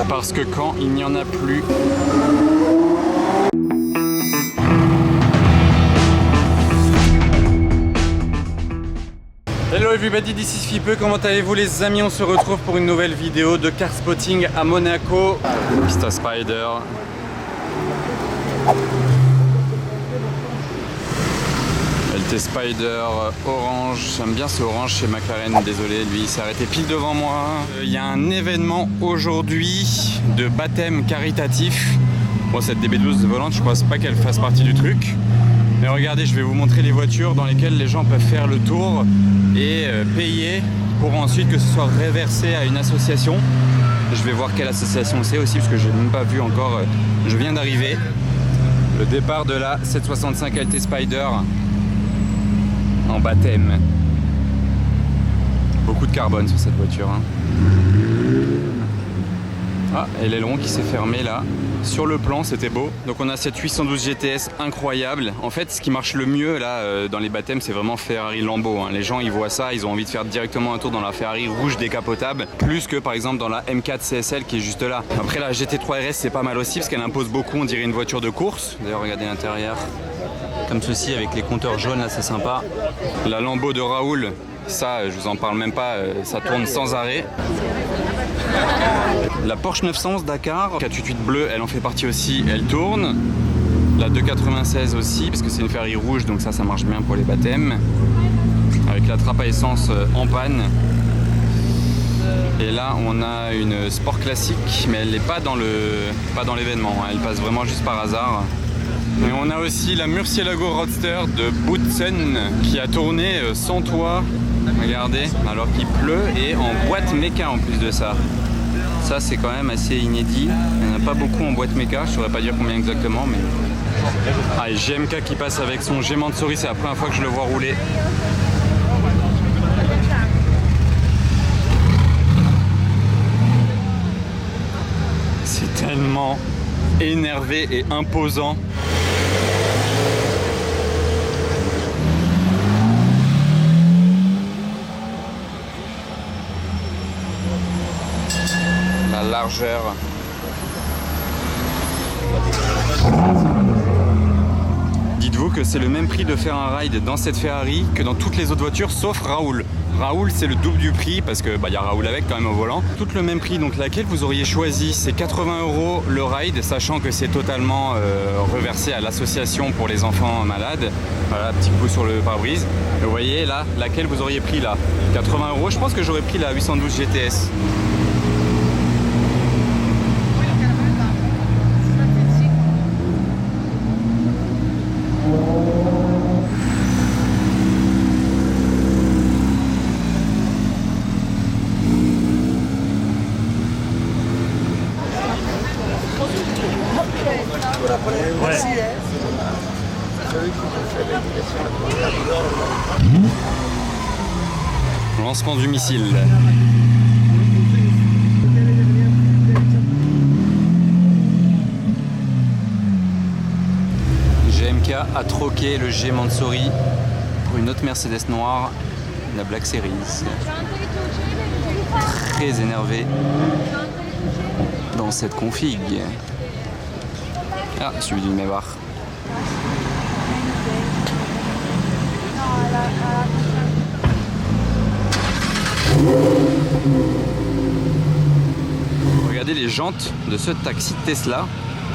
Parce que quand il n'y en a plus... Hello everybody, this is Fipe, comment allez-vous les amis? On se retrouve pour une nouvelle vidéo de car spotting à Monaco. Pista Spider. LT Spider orange, j'aime bien ce orange chez McLaren, désolé, lui il s'est arrêté pile devant moi. Il y a un événement aujourd'hui de baptême caritatif. Bon, cette DB12 volante, je pense pas qu'elle fasse partie du truc. Mais regardez, je vais vous montrer les voitures dans lesquelles les gens peuvent faire le tour et payer pour ensuite que ce soit reversé à une association. Je vais voir quelle association c'est aussi parce que j'ai même pas vu encore, je viens d'arriver. Le départ de la 765 LT Spider en baptême. Beaucoup de carbone sur cette voiture. Hein. Ah, et l'aileron qui s'est fermé là. Sur le plan, c'était beau. Donc on a cette 812 GTS incroyable. En fait, ce qui marche le mieux là dans les baptêmes, c'est vraiment Ferrari Lambo. Hein. Les gens, ils voient ça, ils ont envie de faire directement un tour dans la Ferrari rouge décapotable, plus que par exemple dans la M4 CSL qui est juste là. Après la GT3 RS, c'est pas mal aussi parce qu'elle impose beaucoup. On dirait une voiture de course. D'ailleurs, regardez l'intérieur. Comme ceci avec les compteurs jaunes là, c'est sympa. La Lambo de Raoul, ça, je vous en parle même pas. Ça tourne sans arrêt. La Porsche 911 Dakar 488 bleue, elle en fait partie aussi, elle tourne. La 296 aussi, parce que c'est une Ferrari rouge, donc ça marche bien pour les baptêmes. Avec la trappe à essence en panne. Et là, on a une Sport classique, mais elle n'est pas dans l'événement, hein. Elle passe vraiment juste par hasard. Et on a aussi la Murcielago Roadster de Boutsen qui a tourné sans toit. Regardez, alors qu'il pleut et en boîte méca en plus de ça. Ça c'est quand même assez inédit. Il n'y en a pas beaucoup en boîte méca, je ne saurais pas dire combien exactement, mais... Ah, et GMK qui passe avec son Gemantsori, c'est la première fois que je le vois rouler. C'est tellement énervé et imposant. La largeur. Dites-vous que c'est le même prix de faire un ride dans cette Ferrari que dans toutes les autres voitures sauf Raoul. Raoul c'est le double du prix parce que y a Raoul avec quand même au volant. Tout le même prix, donc laquelle vous auriez choisi, c'est 80 € le ride, sachant que c'est totalement reversé à l'association pour les enfants malades. Voilà, petit coup sur le pare-brise. Et vous voyez là, laquelle vous auriez pris là, 80 €, je pense que j'aurais pris la 812 GTS. Lancement du missile. GMK a troqué le Gemantsori pour une autre Mercedes noire, la Black Series. Très énervé dans cette config. Ah, celui du Maybach. Regardez les jantes de ce taxi Tesla.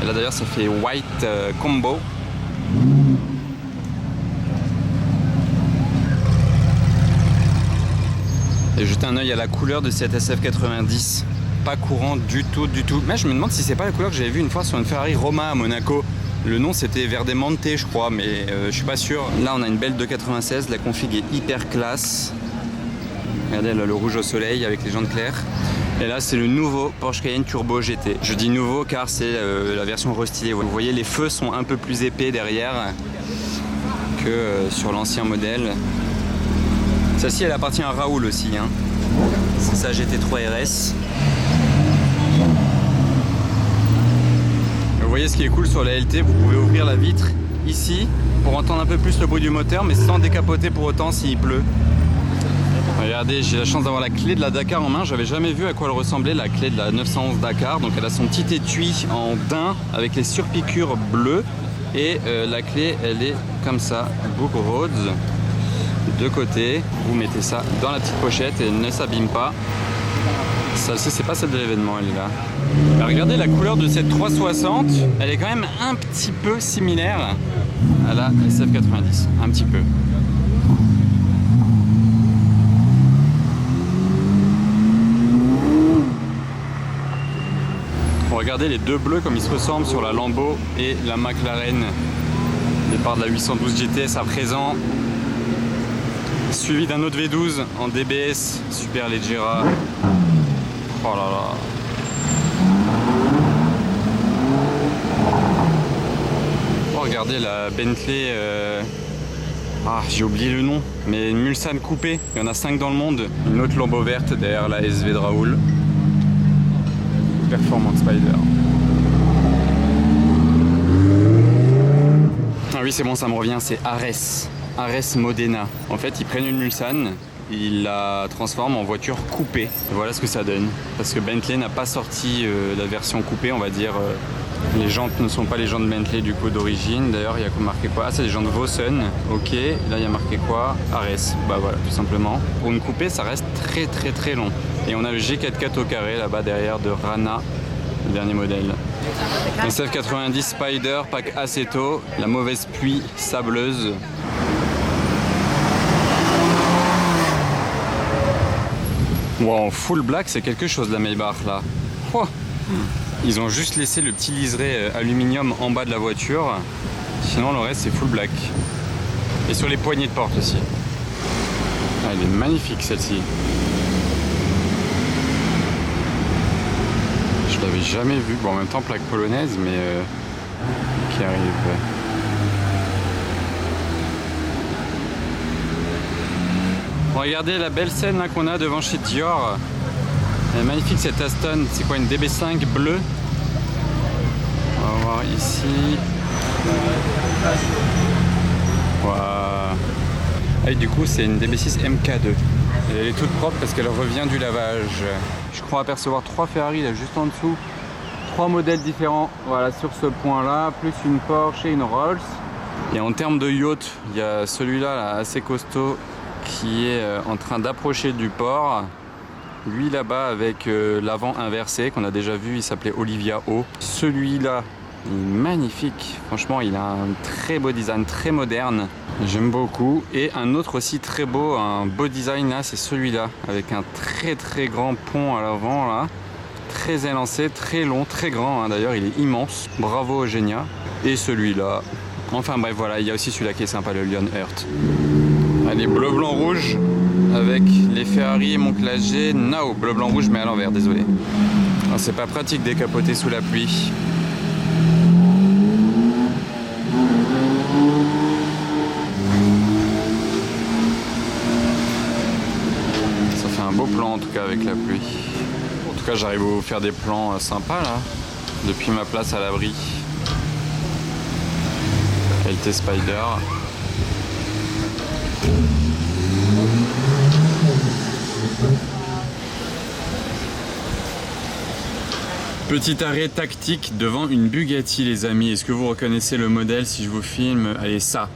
Et là d'ailleurs ça fait white combo. Et jetez un œil à la couleur de cette SF90. Pas courant du tout. Mais je me demande si c'est pas la couleur que j'avais vue une fois sur une Ferrari Roma à Monaco. Le nom c'était Verdemonte je crois, mais je suis pas sûr. Là on a une belle 296, la config est hyper classe. Regardez là, le rouge au soleil avec les jantes claires. Et là c'est le nouveau Porsche Cayenne Turbo GT. Je dis nouveau car c'est la version restylée. Vous voyez les feux sont un peu plus épais derrière que sur l'ancien modèle. Celle-ci elle appartient à Raoul aussi. Hein. C'est sa GT3 RS. Vous voyez ce qui est cool sur la LT, vous pouvez ouvrir la vitre ici pour entendre un peu plus le bruit du moteur mais sans décapoter pour autant s'il pleut. Regardez, j'ai la chance d'avoir la clé de la Dakar en main. J'avais jamais vu à quoi elle ressemblait, la clé de la 911 Dakar. Donc elle a son petit étui en daim avec les surpiqûres bleues. Et la clé, elle est comme ça, Book Roads, de côté. Vous mettez ça dans la petite pochette et elle ne s'abîme pas. Celle-ci, c'est pas celle de l'événement, elle est là. Alors, regardez la couleur de cette 360, elle est quand même un petit peu similaire à la SF90, un petit peu. Regardez les deux bleus comme ils se ressemblent sur la Lambo et la McLaren. Départ de la 812 GTS à présent. Suivi d'un autre V12 en DBS, Superleggera. Oh là là. Oh, regardez la Bentley. Ah, j'ai oublié le nom, mais une Mulsanne coupée. Il y en a 5 dans le monde. Une autre Lambo verte derrière la SV de Raoul. Performance Spider. Ah oui, c'est bon, ça me revient, c'est Ares Modena. En fait, ils prennent une Mulsanne, ils la transforment en voiture coupée. Et voilà ce que ça donne. Parce que Bentley n'a pas sorti la version coupée, on va dire. Les jantes ne sont pas les jantes Bentley du coup d'origine. D'ailleurs, il y a marqué quoi? Ah, c'est les jantes Vossen. Ok, là il y a marqué quoi? Ares. Bah voilà, tout simplement. Pour une coupée, ça reste très long. Et on a le G44 au carré là-bas derrière de Rana, le dernier modèle. SF90 Spider, pack Aceto, la mauvaise pluie sableuse. Wow, en full black, c'est quelque chose la Maybach là. Oh, ils ont juste laissé le petit liseré aluminium en bas de la voiture. Sinon le reste c'est full black. Et sur les poignées de porte aussi. Ah, elle est magnifique celle-ci. Je l'avais jamais vue. Bon, en même temps plaque polonaise, mais qui arrive. Regardez la belle scène qu'on a devant chez Dior. Elle est magnifique cette Aston. C'est quoi, une DB5 bleue? On va voir ici. Wow. Ah, et du coup c'est une DB6 MK2. Et elle est toute propre parce qu'elle revient du lavage. Je crois apercevoir 3 Ferrari là juste en dessous. 3 modèles différents, voilà, sur ce point là, plus une Porsche et une Rolls. Et en termes de yacht, il y a celui-là là, assez costaud qui est en train d'approcher du port. Lui là-bas avec l'avant inversé qu'on a déjà vu, il s'appelait Olivia O. Celui-là, il est magnifique. Franchement, il a un très beau design, très moderne. J'aime beaucoup. Et un autre aussi très beau, un beau design là, c'est celui-là avec un très grand pont à l'avant là. Très élancé, très long, très grand. Hein. D'ailleurs, il est immense. Bravo Eugenia. Et celui-là. Enfin bref, voilà, il y a aussi celui-là qui est sympa, le Leonhardt. Allez, bleu, blanc, rouge avec les Ferrari et mon Classe G. No, bleu, blanc, rouge, mais à l'envers, désolé. C'est pas pratique décapoter sous la pluie. Ça fait un beau plan en tout cas avec la pluie. En tout cas, j'arrive à vous faire des plans sympas là, depuis ma place à l'abri. LT Spider. Petit arrêt tactique devant une Bugatti les amis. Est-ce que vous reconnaissez le modèle si je vous filme? Allez, ça.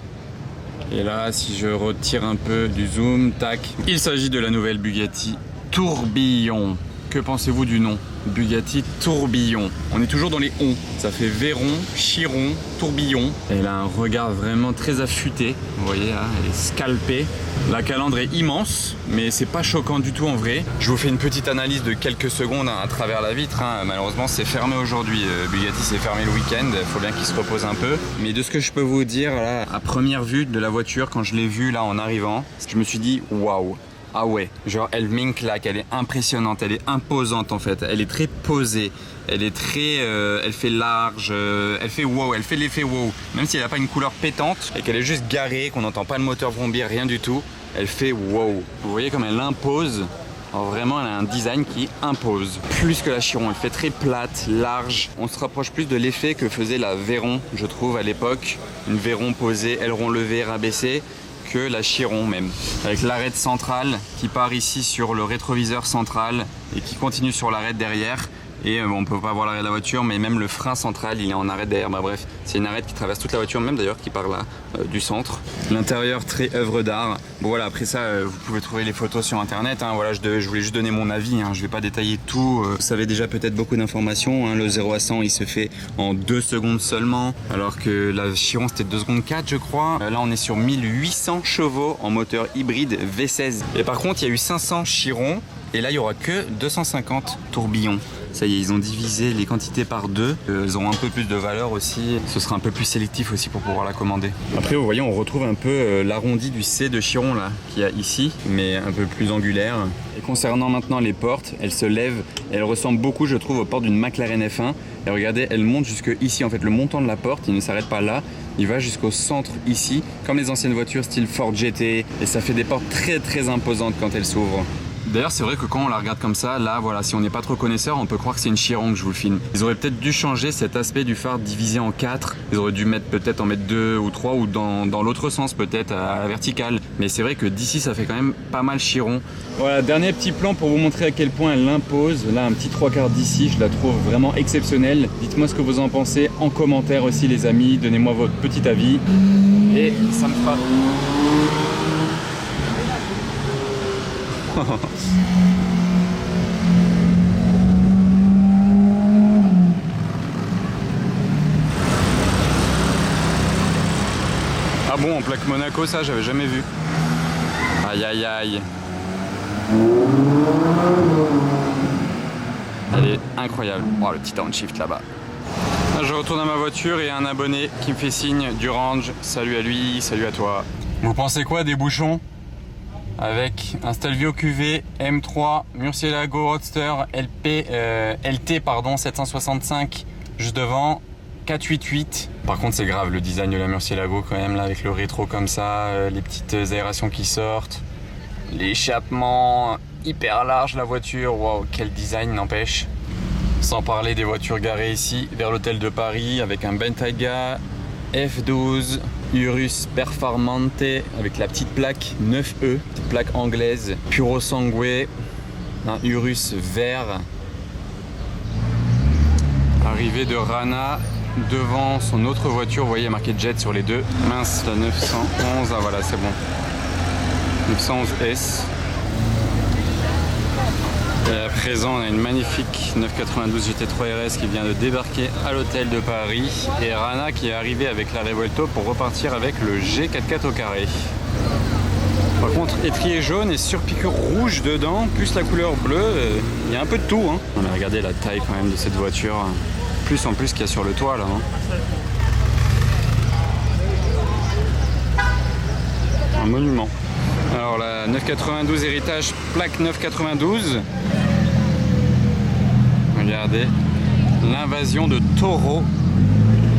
Et là, si je retire un peu du zoom, tac. Il s'agit de la nouvelle Bugatti Tourbillon. Que pensez-vous du nom? Bugatti Tourbillon. On est toujours dans les on. Ça fait Veyron, Chiron, Tourbillon. Elle a un regard vraiment très affûté. Vous voyez là, elle est scalpée. La calandre est immense, mais c'est pas choquant du tout en vrai. Je vous fais une petite analyse de quelques secondes à travers la vitre. Malheureusement, c'est fermé aujourd'hui. Bugatti, c'est fermé le week-end. Il faut bien qu'il se repose un peu. Mais de ce que je peux vous dire, là, à première vue de la voiture, quand je l'ai vue là en arrivant, je me suis dit waouh. Ah ouais, genre elle mine claque, elle est impressionnante, elle est imposante en fait, elle est très posée, elle est très, elle fait large, elle fait wow, elle fait l'effet wow. Même si elle n'a pas une couleur pétante et qu'elle est juste garée, qu'on n'entend pas le moteur vrombir, rien du tout, elle fait wow. Vous voyez comme elle impose. Alors vraiment, elle a un design qui impose. Plus que la Chiron, elle fait très plate, large. On se rapproche plus de l'effet que faisait la Veyron, je trouve, à l'époque. Une Veyron posée, aileron levé, rabaissé, que la Chiron même. Avec l'arête centrale qui part ici sur le rétroviseur central et qui continue sur l'arête derrière. Et on peut pas voir l'arrêt de la voiture, mais même le frein central il est en arrêt derrière. Bah, bref, c'est une arête qui traverse toute la voiture, même d'ailleurs qui part là du centre. L'intérieur très œuvre d'art. Bon voilà, après ça vous pouvez trouver les photos sur internet. Hein. Voilà, je voulais juste donner mon avis, hein. Je vais pas détailler tout. Vous savez déjà peut-être beaucoup d'informations. Hein. Le 0 à 100 il se fait en 2 secondes seulement, alors que la Chiron c'était 2 secondes 4 je crois. Là on est sur 1800 chevaux en moteur hybride V16. Et par contre il y a eu 500 Chiron. Et là, il n'y aura que 250 tourbillons. Ça y est, ils ont divisé les quantités par 2. Elles auront un peu plus de valeur aussi. Ce sera un peu plus sélectif aussi pour pouvoir la commander. Après, vous voyez, on retrouve un peu l'arrondi du C de Chiron là, qu'il y a ici, mais un peu plus angulaire. Et concernant maintenant les portes, elles se lèvent. Elles ressemblent beaucoup, je trouve, aux portes d'une McLaren F1. Et regardez, elles montent jusque ici. En fait, le montant de la porte, il ne s'arrête pas là. Il va jusqu'au centre ici, comme les anciennes voitures style Ford GT. Et ça fait des portes très très imposantes quand elles s'ouvrent. D'ailleurs, c'est vrai que quand on la regarde comme ça, là, voilà, si on n'est pas trop connaisseur, on peut croire que c'est une Chiron que je vous le filme. Ils auraient peut-être dû changer cet aspect du phare divisé en 4. Ils auraient dû peut-être en mettre 2 ou 3 ou dans l'autre sens peut-être, à la verticale. Mais c'est vrai que d'ici, ça fait quand même pas mal Chiron. Voilà, dernier petit plan pour vous montrer à quel point elle l'impose. Là, un petit 3/4 d'ici, je la trouve vraiment exceptionnelle. Dites-moi ce que vous en pensez en commentaire aussi, les amis. Donnez-moi votre petit avis. Et ça me fera... Ah bon, en plaque Monaco, ça j'avais jamais vu. Aïe aïe aïe. Elle est incroyable. Oh, le petit downshift là-bas. Là, je retourne à ma voiture et un abonné qui me fait signe du range. Salut à lui, salut à toi. Vous pensez quoi des bouchons? Avec un Stelvio QV M3 Murcielago Roadster LT 765 juste devant, 488. Par contre c'est grave le design de la Murcielago quand même là, avec le rétro comme ça, les petites aérations qui sortent, l'échappement hyper large la voiture, waouh quel design n'empêche. Sans parler des voitures garées ici vers l'hôtel de Paris avec un Bentayga F12 Urus Performante avec la petite plaque 9E, petite plaque anglaise, Puro Sangue, un Urus vert. Arrivée de Rana devant son autre voiture, vous voyez marqué Jet sur les deux. Mince, la 911, ah voilà c'est bon. 911S. Et à présent, on a une magnifique 992 GT3 RS qui vient de débarquer à l'hôtel de Paris. Et Rana qui est arrivé avec la Revuelto pour repartir avec le G44 au carré. Par contre, étrier jaune et surpiqûre rouge dedans, plus la couleur bleue, il y a un peu de tout. Hein. On a regardé la taille quand même de cette voiture. Plus en plus qu'il y a sur le toit là. Hein. Un monument. Alors la 992 héritage plaque 992. Regardez l'invasion de taureaux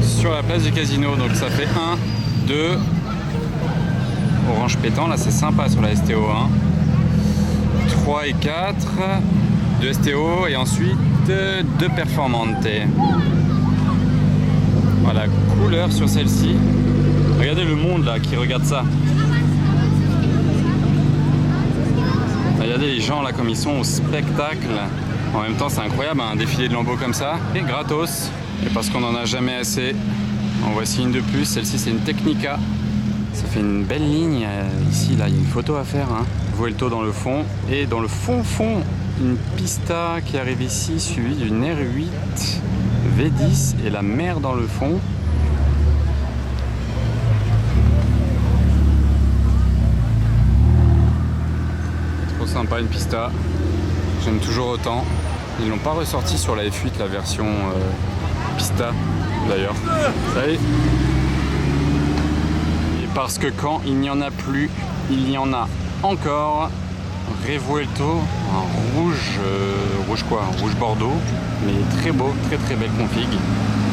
sur la place du casino. Donc ça fait 1, 2, orange pétant, là c'est sympa sur la STO1. 3 et 4, 2 STO et ensuite 2 Performante. Voilà, couleur sur celle-ci. Regardez le monde là qui regarde ça. Regardez les gens là comme ils sont au spectacle. En même temps c'est incroyable un défilé de lambeaux comme ça. Et gratos. Et parce qu'on n'en a jamais assez, en voici une de plus. Celle-ci c'est une Technica. Ça fait une belle ligne. Ici là il y a une photo à faire. Hein. Vuelto dans le fond. Et dans le fond une Pista qui arrive ici suivie d'une R8 V10 et la mer dans le fond. Sympa une Pista, j'aime toujours autant. Ils l'ont pas ressorti sur la F8 la version Pista d'ailleurs. Ça y est. Et parce que quand il n'y en a plus, il y en a encore. Revuelto en rouge, rouge quoi, rouge bordeaux, mais très beau, très très belle config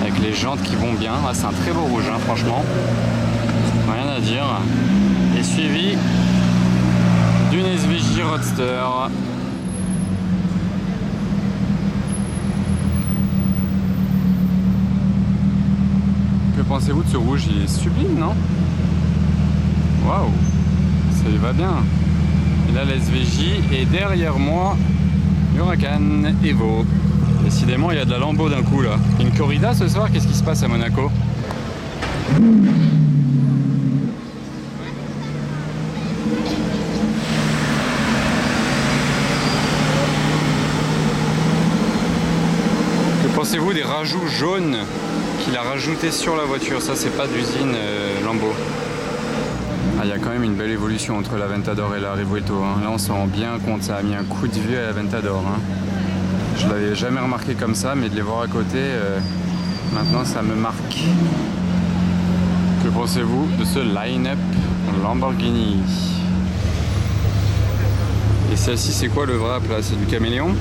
avec les jantes qui vont bien. Ah, c'est un très beau rouge hein, franchement, rien à dire. Et suivi d'une SVJ Roadster. Que pensez-vous de ce rouge? Il est sublime, non? Waouh! Ça lui va bien. Et là, la SVJ, et derrière moi, Huracan Evo. Décidément, il y a de la Lambo d'un coup là. Une corrida ce soir, qu'est-ce qui se passe à Monaco? Que pensez-vous des rajouts jaunes qu'il a rajoutés sur la voiture? Ça, c'est pas d'usine Lambo. Ah, il y a quand même une belle évolution entre l'Aventador et la Revuelto. Hein. Là, on s'en rend bien compte, ça a mis un coup de vieux à l'Aventador. Hein. Je l'avais jamais remarqué comme ça, mais de les voir à côté, maintenant, ça me marque. Que pensez-vous de ce line-up Lamborghini? Et celle-ci, c'est quoi le wrap là? C'est du caméléon?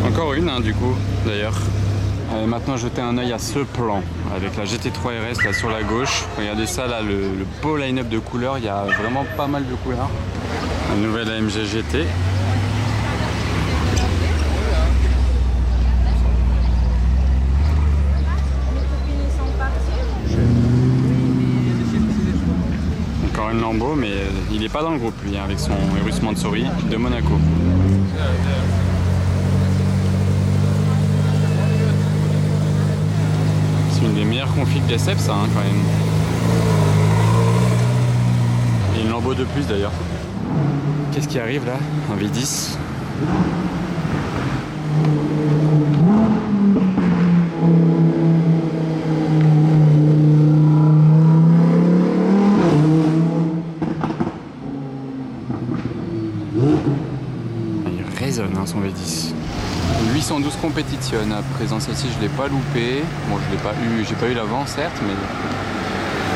Encore une, hein, du coup, d'ailleurs. Allez, maintenant jeter un œil à ce plan avec la GT3 RS là sur la gauche. Regardez ça là, le beau line-up de couleurs, il y a vraiment pas mal de couleurs. La nouvelle AMG GT. Encore une Lambo, mais il n'est pas dans le groupe lui, hein, avec son Urus Mansory de Monaco. C'est une des meilleures configs d'SF ça, hein, quand même. Et une Lambo de plus d'ailleurs. Qu'est-ce qui arrive là? Un V10. Il résonne hein, son V10. 812 compétition à présent, celle-ci je l'ai pas loupé. Bon, je l'ai pas eu, j'ai pas eu l'avant certes, mais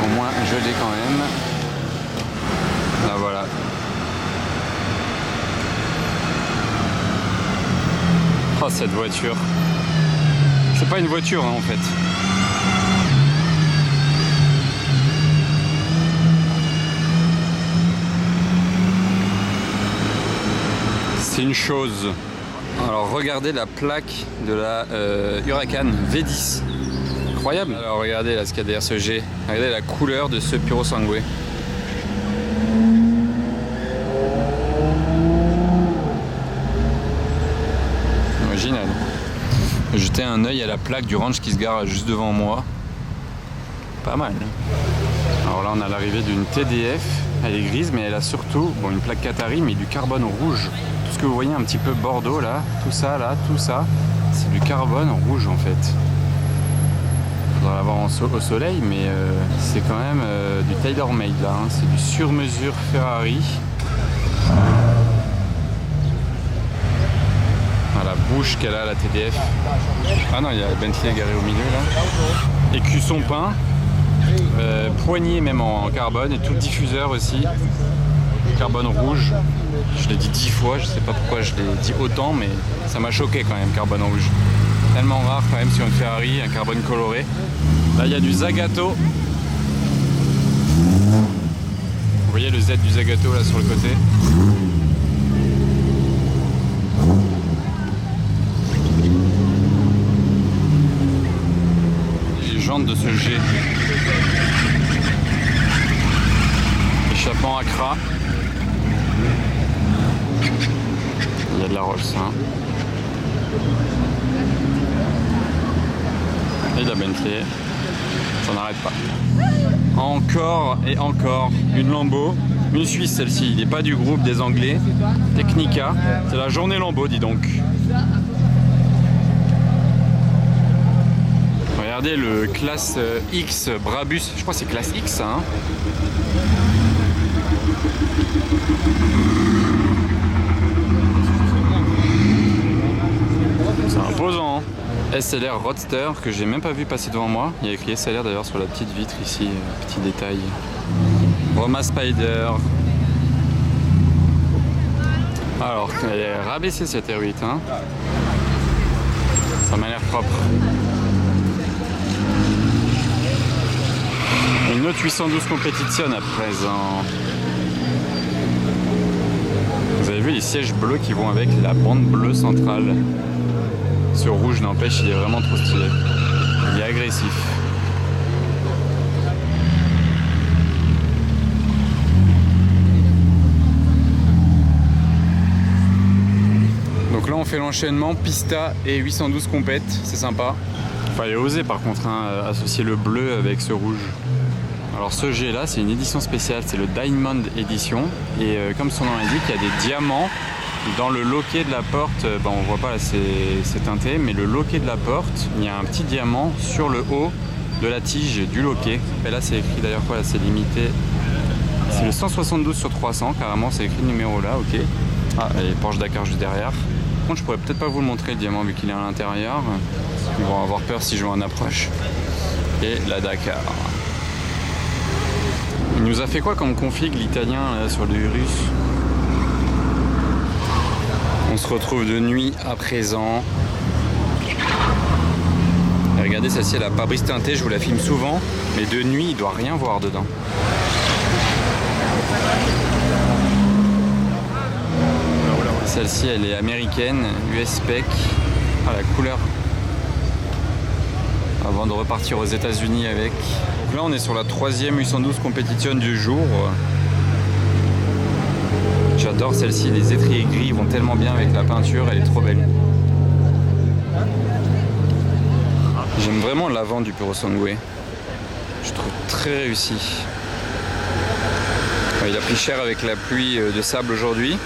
au moins je l'ai quand même. Là voilà. Oh cette voiture. C'est pas une voiture hein, en fait. C'est une chose. Alors regardez la plaque de la Huracan V10. Incroyable. Alors regardez là ce qu'il y a derrière ce G. Regardez la couleur de ce Puro Sangue. Original. Jetez un œil à la plaque du range qui se gare juste devant moi. Pas mal. Alors là on a l'arrivée d'une TDF. Elle est grise mais elle a surtout une plaque Qatari mais du carbone rouge. Tout ce que vous voyez un petit peu bordeaux là, tout ça, c'est du carbone rouge en fait. Il faudra l'avoir au soleil mais c'est quand même du tailor-made là, hein. C'est du sur-mesure Ferrari. Ah, la bouche qu'elle a la TDF. Ah non, il y a Bentley garé au milieu là. Écusson peint. Poignée même en carbone et tout le diffuseur aussi carbone rouge. Je l'ai dit 10 fois, je sais pas pourquoi je l'ai dit autant, mais ça m'a choqué quand même, carbone rouge. Tellement rare quand même sur une Ferrari, un carbone coloré. Là il y a du Zagato. Vous voyez le Z du Zagato là sur le côté. Les jantes de ce G. Échappement Accra. Il y a de la Rolls, hein. Et de la Bentley. Ça n'arrête pas. Encore et encore une Lambo. Une Suisse celle-ci. Il n'est pas du groupe des Anglais. Technica. C'est la journée Lambo, dis donc. Regardez le classe X Brabus. Je crois que c'est classe X, hein. C'est imposant, hein. SLR Roadster que j'ai même pas vu passer devant moi. Il y a écrit SLR d'ailleurs sur la petite vitre ici, petit détail. Roma Spider. Alors, elle est rabaissée cette R8, hein. Ça m'a l'air propre. Une autre 812 compétition à présent. Vous avez vu les sièges bleus qui vont avec la bande bleue centrale. Ce rouge n'empêche, il est vraiment trop stylé. Il est agressif. on fait l'enchaînement Pista et 812 compète, c'est sympa. Fallait oser par contre, hein, associer le bleu avec ce rouge. Alors ce jet là, c'est une édition spéciale, c'est le Diamond Edition. Et comme son nom l'indique, il y a des diamants dans le loquet de la porte. Bon, on voit pas là, c'est teinté, mais le loquet de la porte, il y a un petit diamant sur le haut de la tige du loquet. Et là c'est écrit d'ailleurs quoi, là c'est limité. C'est le 172 sur 300, carrément, c'est écrit le numéro là, ok. Ah, et Porsche Dakar juste derrière. Par contre, je pourrais peut-être pas vous le montrer le diamant vu qu'il est à l'intérieur. Ils vont avoir peur si je m'en approche. Et la Dakar. Il nous a fait quoi comme config l'italien là sur le russe? On se retrouve de nuit à présent. Et regardez, celle-ci elle a pas brise teintée, je vous la filme souvent, mais de nuit il doit rien voir dedans. Celle-ci elle est américaine, US spec. Ah, la couleur. Avant de repartir aux États-Unis avec. Donc là on est sur la 3e 812 compétition du jour. J'adore celle-ci, les étriers gris vont tellement bien avec la peinture, elle est trop belle. J'aime vraiment l'avant du Puro Sangue. Je trouve très réussi. Il a pris cher avec la pluie de sable aujourd'hui.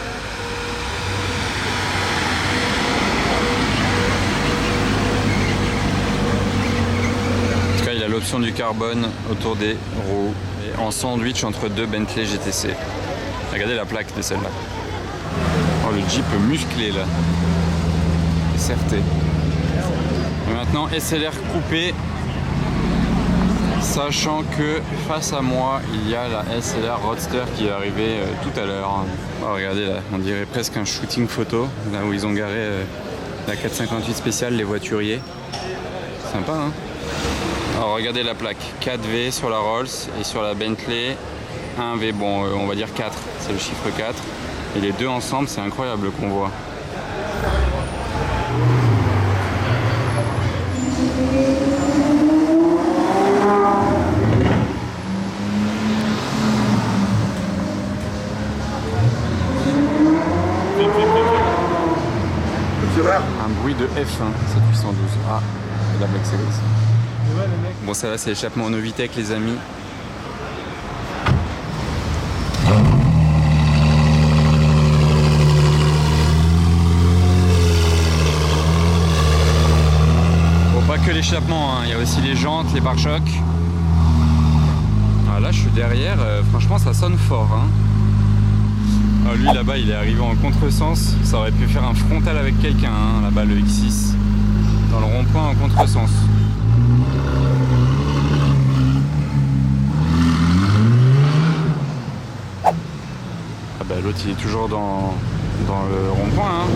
En tout cas, il a l'option du carbone autour des roues et en sandwich entre deux Bentley GTC. Regardez la plaque de celle-là. Oh, le Jeep musclé là. SRT. Et maintenant SLR coupé. Sachant que face à moi, il y a la SLR Roadster qui est arrivée tout à l'heure. Oh, regardez là, on dirait presque un shooting photo. Là où ils ont garé la 458 spéciale, les voituriers. Sympa, hein? Alors regardez la plaque. 4V sur la Rolls et sur la Bentley. 1V, bon, on va dire 4, c'est le chiffre 4. Et les deux ensemble, c'est incroyable qu'on voit. Un bruit de F1, cette 812. Ah, la Black Series. Bon, ça là, c'est l'échappement Novitec, les amis. Pas que l'échappement, hein. Il y a aussi les jantes, les pare-chocs. Ah, là je suis derrière, franchement ça sonne fort, hein. Ah, lui là-bas il est arrivé en contresens, ça aurait pu faire un frontal avec quelqu'un, hein, là-bas le X6. Dans le rond-point en contresens. Ah bah l'autre il est toujours dans le rond-point, hein.